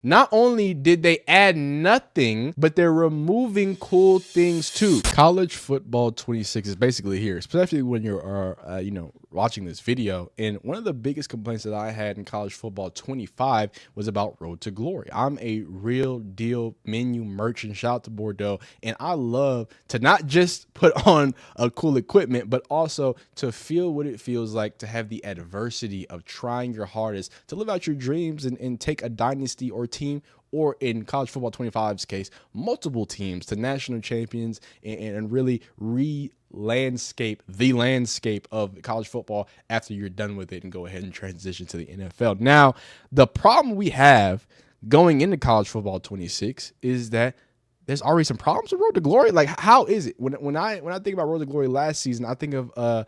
Not only did they add nothing, but they're removing cool things too. College Football 26 is basically here, especially when you're, watching this video. And one of the biggest complaints that I had in College Football 25 was about Road to Glory. I'm a real deal menu merchant. Shout out to Bordeaux. And I love to not just put on a cool equipment, but also to feel what it feels like to have the adversity of trying your hardest to live out your dreams and take a dynasty or team, or in College Football 25's case, multiple teams to national champions and really landscape the landscape of college football after you're done with it and go ahead and transition to the NFL. Now, the problem we have going into College Football 26 is that there's already some problems with Road to Glory. Like, how is it when I think about Road to Glory last season, I think of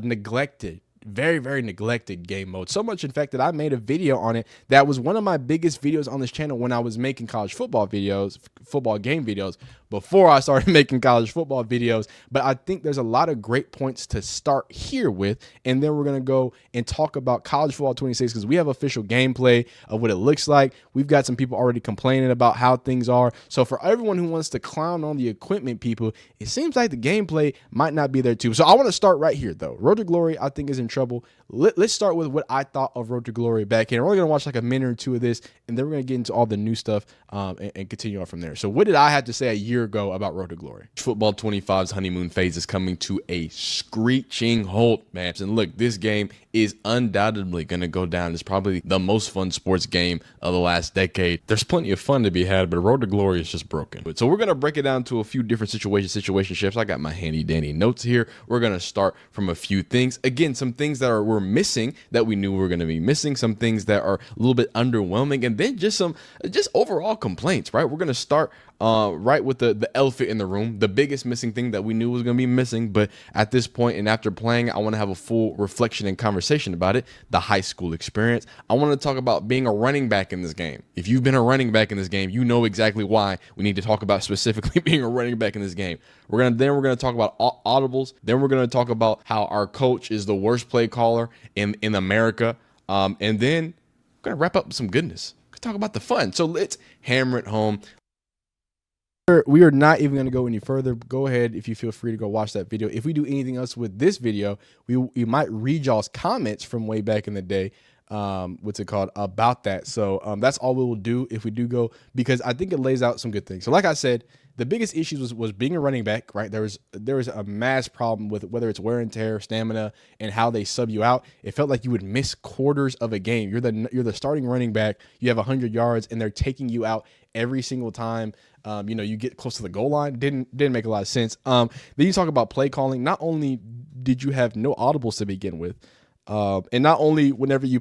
neglected, very, very neglected game mode. So much, in fact, that I made a video on it that was one of my biggest videos on this channel when I was making college football videos, football game videos, before I started making college football videos. But I think there's a lot of great points to start here with, and then we're going to go and talk about College Football 26 because we have official gameplay of what it looks like. We've got some people already complaining about how things are. So for everyone who wants to clown on the equipment people, it seems like the gameplay might not be there too. So I want to start right here though. Road to Glory, I think, is in trouble. Let's start with what I thought of Road to Glory back in. We're only going to watch like a minute or two of this, and then we're going to get into all the new stuff and continue on from there. So what did I have to say a year ago about Road to Glory? Football 25's honeymoon phase is coming to a screeching halt, man. And look, this game is undoubtedly going to go down as probably the most fun sports game of the last decade. There's plenty of fun to be had, but Road to Glory is just broken. So we're going to break it down to a few different situationships. I got my handy dandy notes here. We're going to start from a few things. Again, some things that we're missing that we knew we were going to be missing, some things that are a little bit underwhelming, and then just overall complaints, right? We're going to start right with the elephant in the room, the biggest missing thing that we knew was going to be missing. But at this point and after playing, I want to have a full reflection and conversation about it, the high school experience. I want to talk about being a running back in this game. If you've been a running back in this game, you know exactly why we need to talk about specifically being a running back in this game. We're going to talk about audibles. Then we're going to talk about how our coach is the worst play caller in America. And then we're going to wrap up with some goodness. Talk about the fun. So let's hammer it home. We are not even going to go any further. Go ahead if you feel free to go watch that video. If we do anything else with this video, we might read y'all's comments from way back in the day. What's it called about that? So that's all we will do if we do go, because I think it lays out some good things. So like I said, the biggest issues was being a running back, right? There was a mass problem with whether it's wear and tear, stamina, and how they sub you out. It felt like you would miss quarters of a game. You're the starting running back. You have 100 yards, and they're taking you out every single time. You get close to the goal line. Didn't make a lot of sense. Then you talk about play calling. Not only did you have no audibles to begin with, and not only whenever you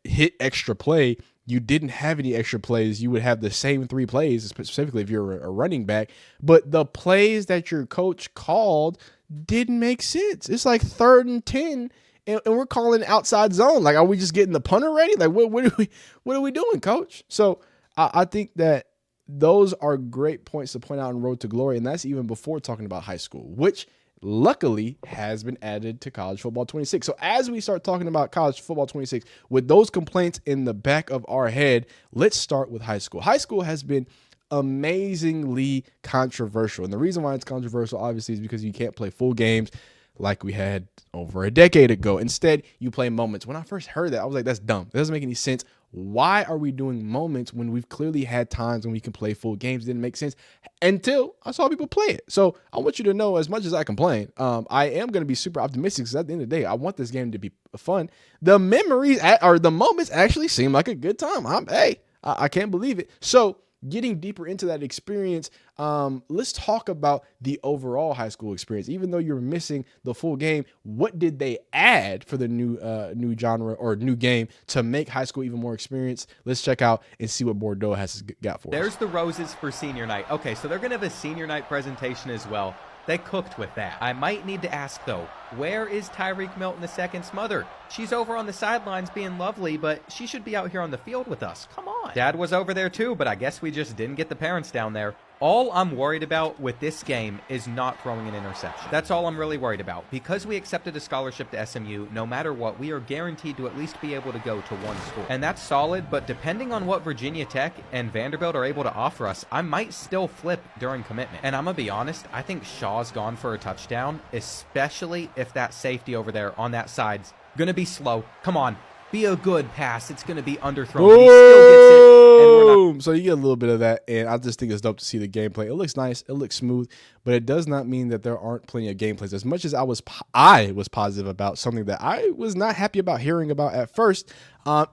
hit extra play, you didn't have any extra plays. You would have the same 3 plays, specifically if you're a running back. But the plays that your coach called didn't make sense. It's like 3rd and 10, and we're calling outside zone. Like, are we just getting the punter ready? Like, what are we doing, coach? So I think that those are great points to point out in Road to Glory, and that's even before talking about high school, which luckily has been added to College Football 26. So as we start talking about College Football 26, with those complaints in the back of our head, let's start with high school. High school has been amazingly controversial. And the reason why it's controversial, obviously, is because you can't play full games like we had over a decade ago. Instead, you play moments. When I first heard that, I was like, that's dumb. That doesn't make any sense. Why are we doing moments when we've clearly had times when we can play full games? It didn't make sense until I saw people play it. So I want you to know, as much as I complain, I am going to be super optimistic, because at the end of the day, I want this game to be fun. The memories or the moments actually seem like a good time. I can't believe it. So getting deeper into that experience, let's talk about the overall high school experience. Even though you're missing the full game, what did they add for the new genre or new game to make high school even more experienced? Let's check out and see what Bordeaux has got for us. There's the roses for senior night. Okay, so they're going to have a senior night presentation as well. They cooked with that. I might need to ask, though, Where is Tyreek Milton II's mother? She's over on the sidelines being lovely, but she should be out here on the field with us. Come on. Dad was over there too, but I guess we just didn't get the parents down there. All I'm worried about with this game is not throwing an interception. That's all I'm really worried about. Because we accepted a scholarship to SMU, no matter what, we are guaranteed to at least be able to go to one school. And that's solid, but depending on what Virginia Tech and Vanderbilt are able to offer us, I might still flip during commitment. And I'm gonna be honest, I think Shaw's gone for a touchdown, especially if that safety over there on that side's gonna be slow. Come on. Be a good pass. It's going to be underthrown. But he still gets it. And we're not. So you get a little bit of that, and I just think it's dope to see the gameplay. It looks nice. It looks smooth, but it does not mean that there aren't plenty of gameplays. As much as I was positive about something that I was not happy about hearing about at first,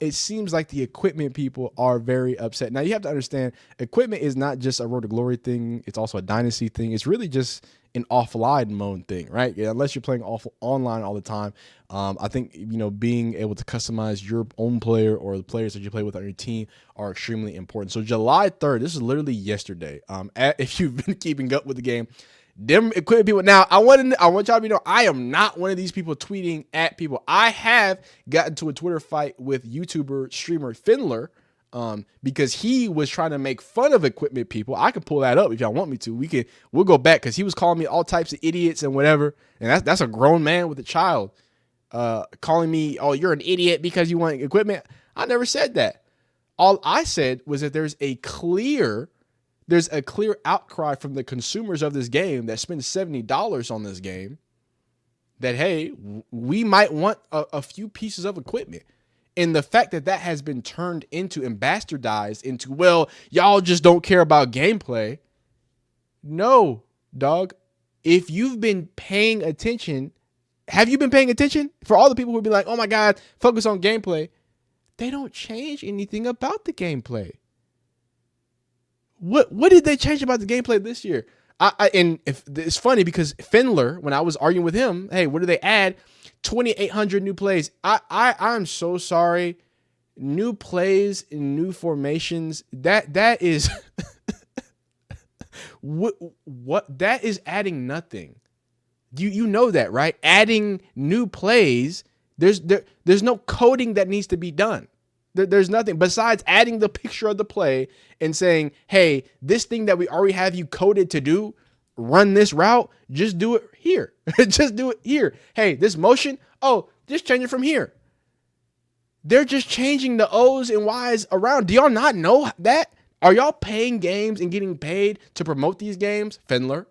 it seems like the equipment people are very upset. Now, you have to understand, equipment is not just a Road to Glory thing. It's also a Dynasty thing. It's really just an offline mode thing, right? Yeah, unless you're playing online all the time. I think, being able to customize your own player or the players that you play with on your team are extremely important. So July 3rd, this is literally yesterday. If you've been keeping up with the game, them equipment people. Now, I want y'all to know, I am not one of these people tweeting at people. I have gotten to a Twitter fight with YouTuber streamer Finler, because he was trying to make fun of equipment people. I can pull that up if y'all want me to. We'll go back, because he was calling me all types of idiots and whatever. And that's a grown man with a child, calling me, oh, you're an idiot because you want equipment. I never said that. All I said was that there's a clear outcry from the consumers of this game that spend $70 on this game that, hey, we might want a few pieces of equipment. And the fact that that has been turned into and bastardized into, well, y'all just don't care about gameplay. No, dog. If you've been paying attention, have you been paying attention? For all the people who be like, oh my God, focus on gameplay. They don't change anything about the gameplay. What did they change about the gameplay this year? And if it's funny, because Finler, when I was arguing with him, hey, what do they add? 2,800 new plays. I'm so sorry. New plays and new formations. That is what that is adding nothing. You know that, right? Adding new plays. There's no coding that needs to be done. There's nothing besides adding the picture of the play and saying, hey, this thing that we already have you coded to do, run this route, just do it here. Just do it here. Hey, this motion, oh, just change it from here. They're just changing the O's and Y's around. Do y'all not know that? Are y'all paying games and getting paid to promote these games? Finler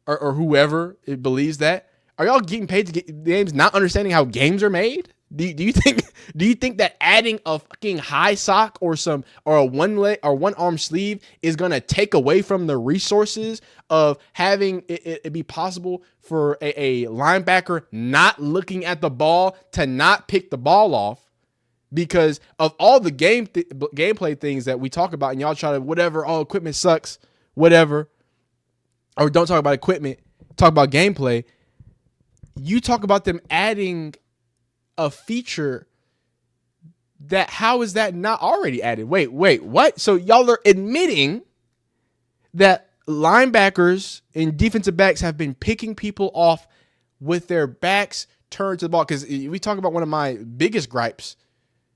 or whoever believes that. Are y'all getting paid to get games, not understanding how games are made? Do you think that adding a fucking high sock or a one leg or one arm sleeve is gonna take away from the resources of having it be possible for a linebacker not looking at the ball to not pick the ball off because of all the gameplay things that we talk about, and y'all try to whatever, oh, equipment sucks, whatever, or don't talk about equipment, talk about gameplay. You talk about them adding a feature that, how is that not already added? Wait, what? So y'all are admitting that linebackers and defensive backs have been picking people off with their backs turned to the ball? Because we talk about one of my biggest gripes.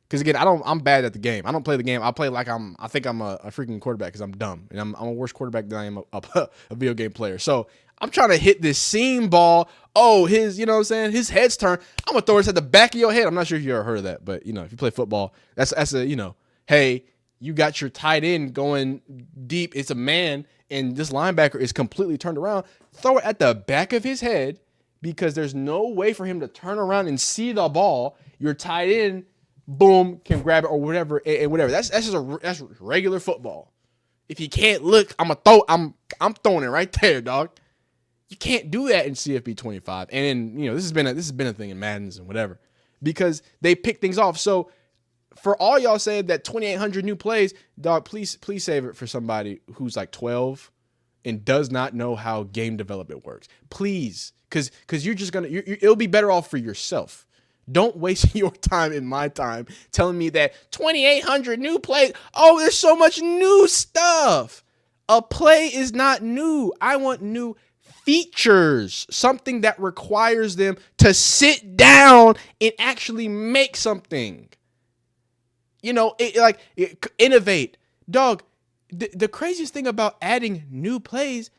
Because again, I'm bad at the game. I don't play the game. I play like I think I'm a freaking quarterback because I'm dumb. And I'm a worse quarterback than I am a video game player. So I'm trying to hit this seam ball. Oh, you know what I'm saying? His head's turned. I'm going to throw it at the back of your head. I'm not sure if you ever heard of that. But, if you play football, that's a, hey, you got your tight end going deep. It's a man, and this linebacker is completely turned around. Throw it at the back of his head because there's no way for him to turn around and see the ball. Your tight end, boom, can grab it or whatever, and whatever. That's regular football. If you can't look, I'm throwing it right there, dog. You can't do that in CFB 25. And then, this has been a thing in Maddens and whatever, because they pick things off. So for all y'all saying that 2,800 new plays, dog, please save it for somebody who's like 12 and does not know how game development works. Please, because you're just it'll be better off for yourself. Don't waste your time and my time telling me that 2,800 new plays. Oh, there's so much new stuff. A play is not new. I want new features, something that requires them to sit down and actually make something. Innovate. Dog, the craziest thing about adding new plays,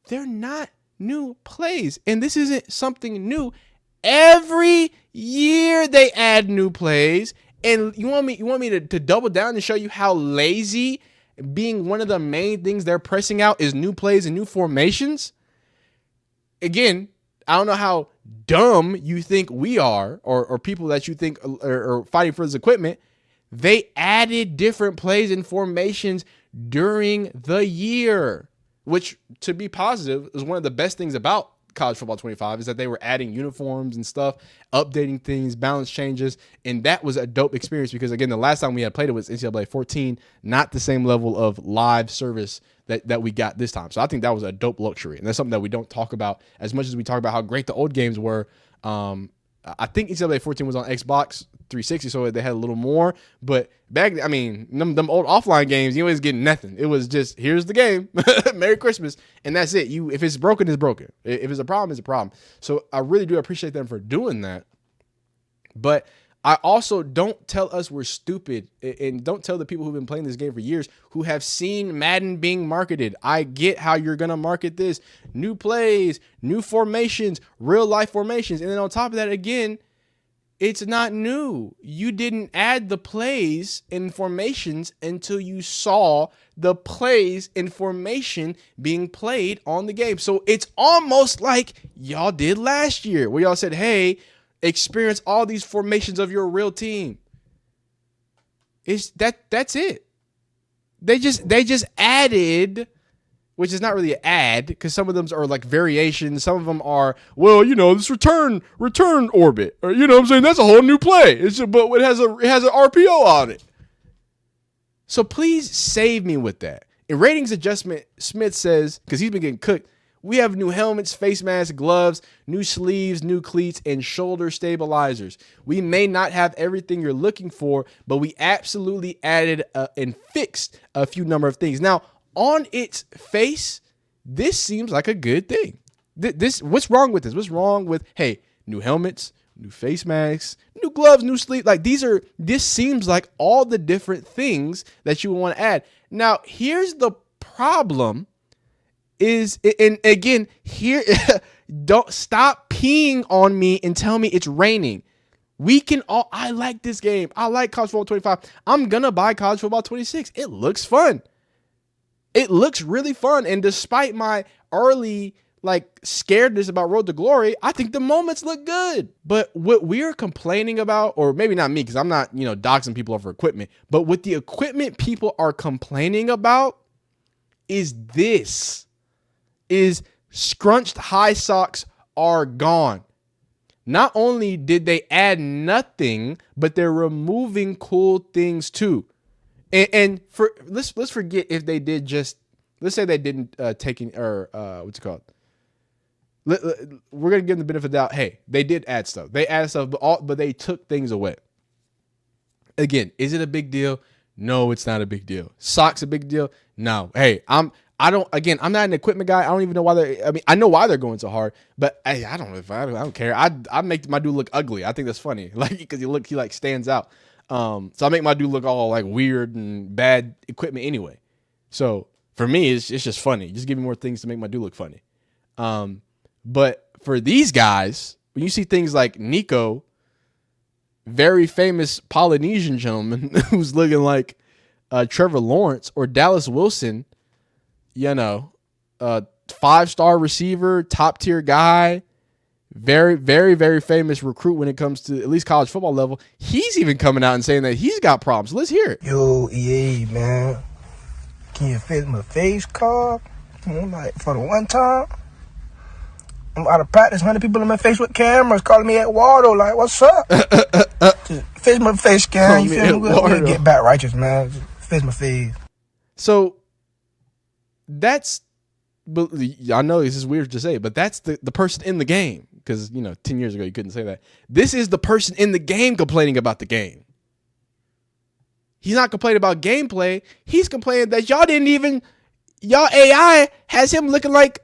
they're not new plays. And this isn't something new. Every year they add new plays. And you want me to double down and show you how lazy being one of the main things they're pressing out is new plays and new formations? Again, I don't know how dumb you think we are, or people that you think are fighting for this equipment. They added different plays and formations during the year, which, to be positive, is one of the best things about College Football 25 is that they were adding uniforms and stuff, updating things, balance changes, and that was a dope experience because, again, the last time we had played it was NCAA 14, not the same level of live service that we got this time. So I think that was a dope luxury, and that's something that we don't talk about as much as we talk about how great the old games were. I think NCAA 14 was on Xbox 360, so they had a little more. But back, them old offline games, you always get nothing. It was just, here's the game, Merry Christmas, and that's it. If it's broken, it's broken. If it's a problem, it's a problem. So I really do appreciate them for doing that. But I also don't tell us we're stupid, and don't tell the people who've been playing this game for years who have seen Madden being marketed. I get how you're going to market this. New plays, new formations, real life formations. And then on top of that, again, it's not new. You didn't add the plays and formations until you saw the plays and formation being played on the game. So it's almost like y'all did last year where y'all said, hey, experience all these formations of your real team. That's it. They just added, which is not really an ad because some of them are like variations. Some of them are, this return orbit, or what I'm saying, that's a whole new play. But it has an RPO on it. So please save me with that. In ratings adjustment, Smith says, because he's been getting cooked, we have new helmets, face masks, gloves, new sleeves, new cleats, and shoulder stabilizers. We may not have everything you're looking for, but we absolutely added and fixed a few number of things. Now, on its face, this seems like a good thing. What's wrong with this? What's wrong with, hey, new helmets, new face masks, new gloves, new sleeves? This seems like all the different things that you want to add. Now, here's the problem. And again, here, don't stop peeing on me and tell me it's raining. I like this game. I like College Football 25. I'm going to buy College Football 26. It looks fun. It looks really fun. And despite my early scaredness about Road to Glory, I think the moments look good. But what we're complaining about, or maybe not me, because I'm not, doxing people over equipment, but what the equipment people are complaining about is scrunched high socks are gone. Not only did they add nothing, but they're removing cool things too. Let's forget if they did let's say they didn't what's it called? We're gonna give them the benefit of the doubt. Hey, they did add stuff. They added stuff, but they took things away. Again, is it a big deal? No, it's not a big deal. Socks a big deal? No. Hey, I'm not an equipment guy. I don't even know why I know why they're going so hard, but I don't care. I make my dude look ugly. I think that's funny. Because he stands out. So I make my dude look all weird and bad equipment anyway. So for me, it's just funny. Just give me more things to make my dude look funny. But for these guys, when you see things like Nico, very famous Polynesian gentleman who's looking like Trevor Lawrence, or Dallas Wilson, 5-star receiver, top tier guy, very, very, very famous recruit when it comes to at least college football level. He's even coming out and saying that he's got problems. Let's hear it. Yo, EA, man, can you fix my face card? For the one time, I'm out of practice. 100 people in my face with cameras calling me at Waldo. What's up? Just fix my face, cam. You feel me? We'll get back righteous, man. Just fix my face. So I know this is weird to say, but that's the person in the game. Because, 10 years ago, you couldn't say that. This is the person in the game complaining about the game. He's not complaining about gameplay. He's complaining that y'all AI has him looking like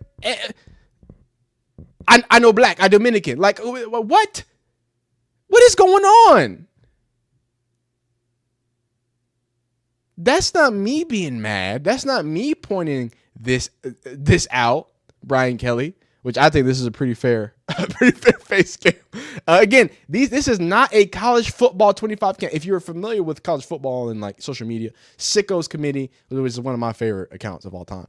I know black, I Dominican. Like, what? What is going on? That's not me being mad. That's not me pointing this out, Brian Kelly, which I think this is a pretty fair face game. Again, this is not a college football 25 camp. If you're familiar with college football and like social media, Sickos Committee, which is one of my favorite accounts of all time.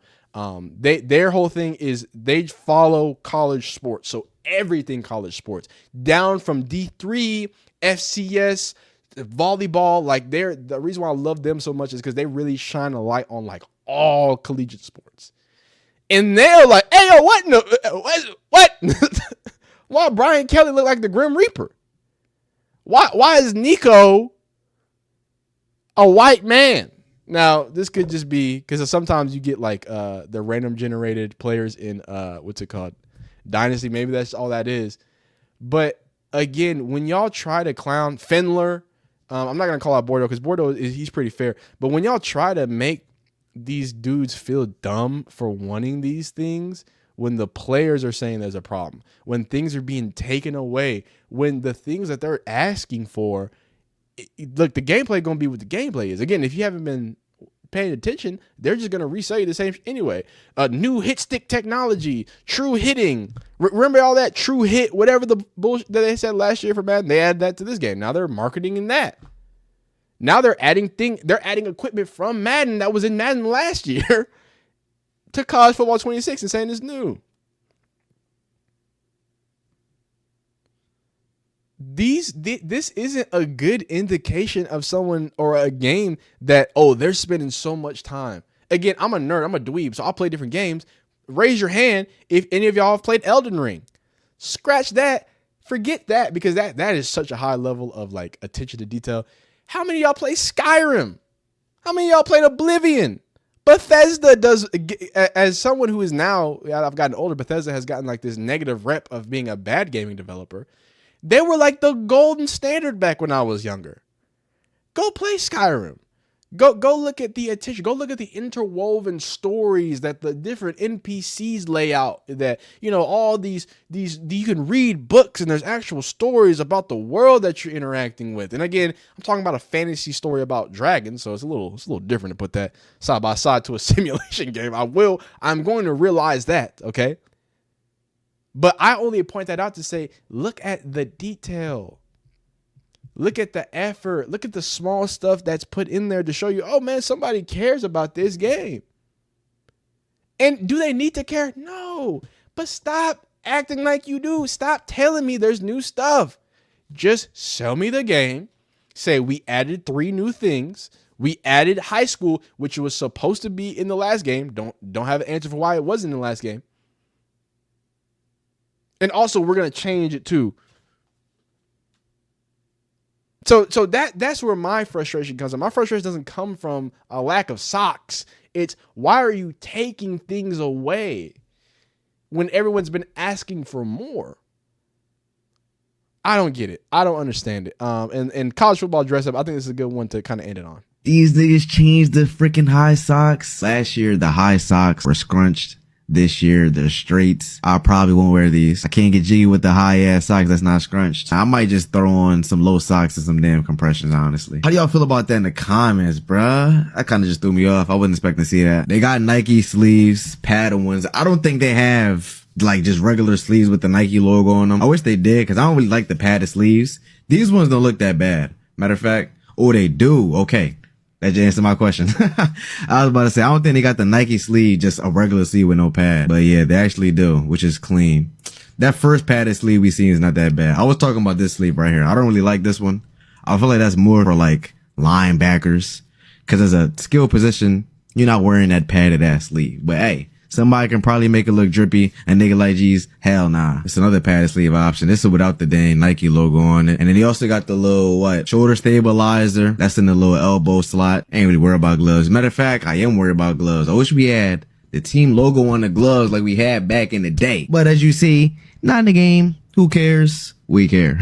Their whole thing is they follow college sports. So everything college sports, down from D3, FCS, volleyball. Like the reason why I love them so much is because they really shine a light on like all collegiate sports. And they're like, hey, yo, what? No, what? Why Brian Kelly look like the Grim Reaper? Why is Nico a white man? Now, this could just be because sometimes you get like the random generated players in what's it called? Dynasty. Maybe that's all that is. But again, when y'all try to clown Fendler, I'm not gonna call out Bordeaux because Bordeaux he's pretty fair. But when y'all try to make these dudes feel dumb for wanting these things, when the players are saying there's a problem, when things are being taken away, when the things that they're asking for, look, the gameplay gonna be what the gameplay is. Again, if you haven't been paying attention, they're just gonna resell you the same anyway. New hit stick technology, true hitting. Remember all that true hit, whatever the bullshit that they said last year for Madden, they added that to this game. Now they're marketing in that. Now they're adding equipment from Madden that was in Madden last year to College Football 26 and saying it's new. This isn't a good indication of someone or a game that, oh, they're spending so much time. Again, I'm a nerd. I'm a dweeb, so I'll play different games. Raise your hand if any of y'all have played Elden Ring. Scratch that. Forget that, because that is such a high level of like attention to detail. How many of y'all play Skyrim? How many of y'all played Oblivion? Bethesda does, as someone who is now, I've gotten older, Bethesda has gotten like this negative rep of being a bad gaming developer. They were like the golden standard back when I was younger. Go play Skyrim. Go look at the attention. Go look at the interwoven stories that the different NPCs lay out. That, you know, all these you can read books and there's actual stories about the world that you're interacting with. And again, I'm talking about a fantasy story about dragons, so it's a little different to put that side by side to a simulation game. I'm going to realize that, okay? But I only point that out to say, look at the detail. Look at the effort. Look at the small stuff that's put in there to show you, oh man, somebody cares about this game. And do they need to care? No. But stop acting like you do. Stop telling me there's new stuff. Just sell me the game. Say we added 3 new things. We added high school, which was supposed to be in the last game. Don't have an answer for why it wasn't in the last game. And also, we're going to change it too. So that's where my frustration comes from. My frustration doesn't come from a lack of socks. It's, why are you taking things away when everyone's been asking for more? I don't get it. I don't understand it. And college football dress up, I think this is a good one to kind of end it on. These niggas changed the freaking high socks. Last year, the high socks were scrunched. This year, they're straights. I probably won't wear these. I can't get jiggy with the high ass socks that's not scrunched. I might just throw on some low socks and some damn compressions, honestly. How do y'all feel about that in the comments, bruh? That kind of just threw me off. I wasn't expecting to see that. They got Nike sleeves, padded ones. I don't think they have like just regular sleeves with the Nike logo on them. I wish they did, because I don't really like the padded sleeves. These ones don't look that bad. Matter of fact, oh, they do. Okay. That just answered my question. I was about to say, I don't think they got the Nike sleeve, just a regular sleeve with no pad. But yeah, they actually do, which is clean. That first padded sleeve we seen is not that bad. I was talking about this sleeve right here. I don't really like this one. I feel like that's more for like linebackers. Cause as a skill position, you're not wearing that padded ass sleeve. But hey, somebody can probably make it look drippy. A nigga like G's, hell nah. It's another padded sleeve option. This is without the dang Nike logo on it. And then he also got the little, shoulder stabilizer. That's in the little elbow slot. Ain't really worried about gloves. Matter of fact, I am worried about gloves. I wish we had the team logo on the gloves like we had back in the day. But as you see, not in the game. Who cares? We care.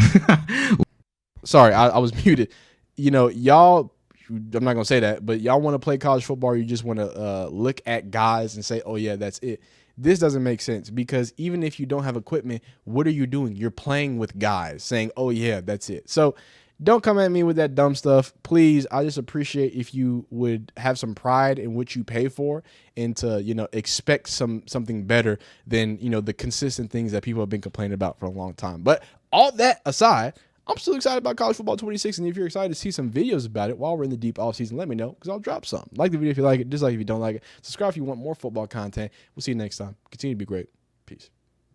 Sorry, I was muted. You know, y'all, I'm not going to say that, but y'all want to play college football, or you just want to look at guys and say, oh yeah, that's it. this doesn't make sense, because even if you don't have equipment, what are you doing? You're playing with guys saying, oh yeah, that's it. So don't come at me with that dumb stuff, please. I just appreciate if you would have some pride in what you pay for, and to, you know, expect something better than, you know, the consistent things that people have been complaining about for a long time. But all that aside, I'm still excited about college football 26. And if you're excited to see some videos about it while we're in the deep off season, let me know, because I'll drop some. Like the video if you like it, dislike if you don't like it. Subscribe if you want more football content. We'll see you next time. Continue to be great. Peace.